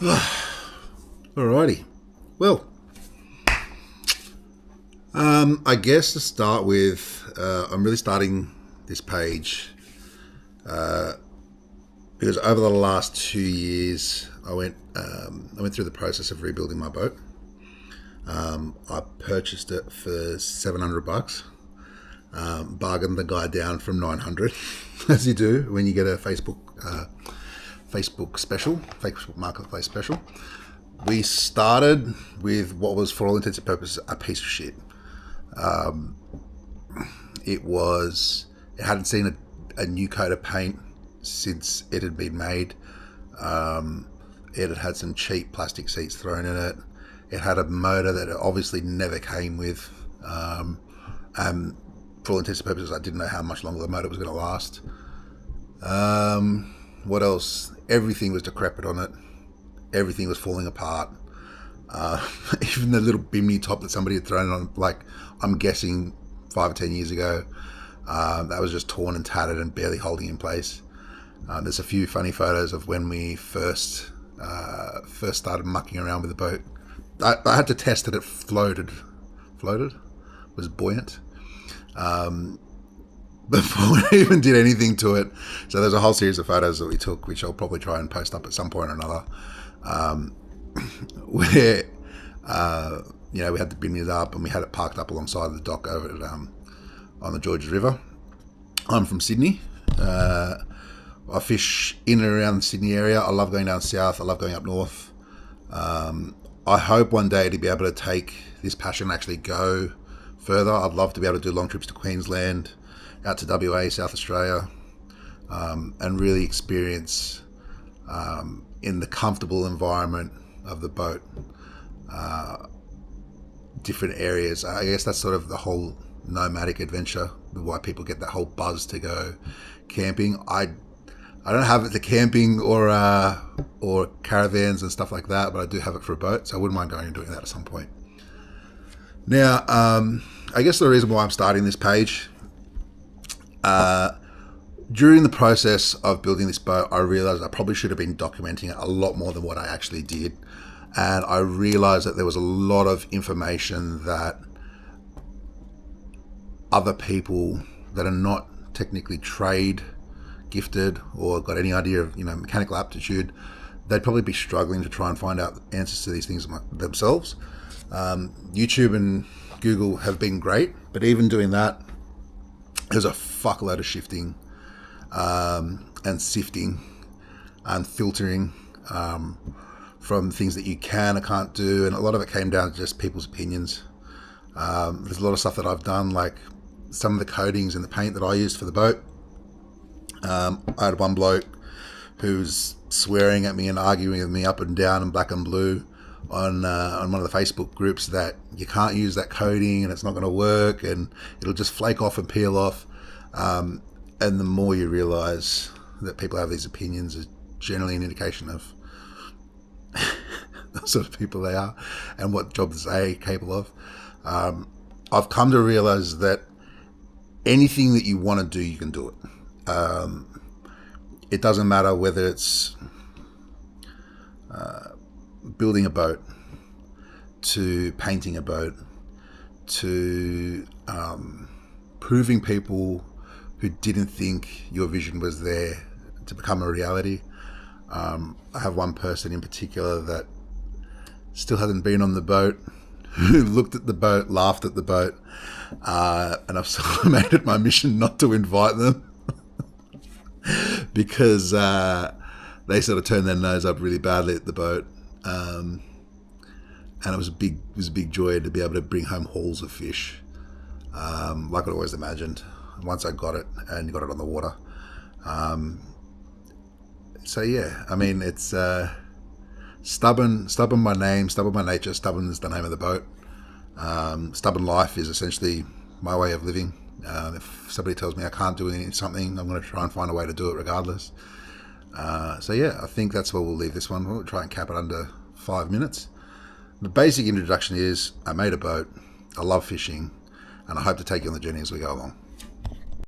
Alrighty. Well, I guess to start with, I'm really starting this page because over the last 2 years, I went through the process of rebuilding my boat. I purchased it for $700. Bargained the guy down from 900, as you do when you get a Facebook special, Facebook Marketplace special. We started with what was, for all intents and purposes, a piece of shit. It hadn't seen a new coat of paint since it had been made. It had had some cheap plastic seats thrown in it. It had a motor that it obviously never came with. And for all intents and purposes, I didn't know how much longer the motor was going to last. What else? Everything was decrepit on it. Everything was falling apart. Even the little bimini top that somebody had thrown on, like, I'm guessing 5 or 10 years ago, that was just torn and tattered and barely holding in place. There's a few funny photos of when we first started mucking around with the boat. I had to test that it floated, was buoyant, before we even did anything to it. So there's a whole series of photos that we took, which I'll probably try and post up at some point or another, where we had the bimini up and we had it parked up alongside the dock over at, on the Georges River. I'm from Sydney. I fish in and around the Sydney area. I love going down south. I love going up north. I hope one day to be able to take this passion and actually go further. I'd love to be able to do long trips to Queensland, out to WA, South Australia, and really experience in the comfortable environment of the boat different areas. I guess that's sort of the whole nomadic adventure, why people get that whole buzz to go camping. I don't have the camping or caravans and stuff like that, but I do have it for a boat, so I wouldn't mind going and doing that at some point. Now, I guess the reason why I'm starting this page, during the process of building this boat, I realized I probably should have been documenting it a lot more than what I actually did. And I realized that there was a lot of information that other people that are not technically trade gifted or got any idea of mechanical aptitude, they'd probably be struggling to try and find out answers to these things themselves. YouTube and Google have been great, but even doing that, there's a fuckload of shifting and sifting and filtering from things that you can or can't do, and a lot of it came down to just people's opinions. There's a lot of stuff that I've done, like some of the coatings and the paint that I used for the boat. I had one bloke who's swearing at me and arguing with me up and down and black and blue on one of the Facebook groups that you can't use that coating and it's not going to work and it'll just flake off and peel off. And the more you realise that people have these opinions is generally an indication of the sort of people they are and what jobs they're capable of. I've come to realise that anything that you want to do, you can do it. It doesn't matter whether it's building a boat, to painting a boat, to proving people who didn't think your vision was there to become a reality. I have one person in particular that still hasn't been on the boat, who looked at the boat, laughed at the boat, and I've sort of made it my mission not to invite them because they sort of turned their nose up really badly at the boat. And it was a big joy to be able to bring home hauls of fish, like I'd always imagined, once I got it and got it on the water. So yeah, I mean, it's stubborn by name, stubborn by nature. Stubborn is the name of the boat. Stubborn life is essentially my way of living. If somebody tells me I can't do something, I'm going to try and find a way to do it regardless. So yeah, I think that's where we'll leave this one. We'll try and cap it under 5 minutes. The basic introduction is I made a boat, I love fishing, and I hope to take you on the journey as we go along.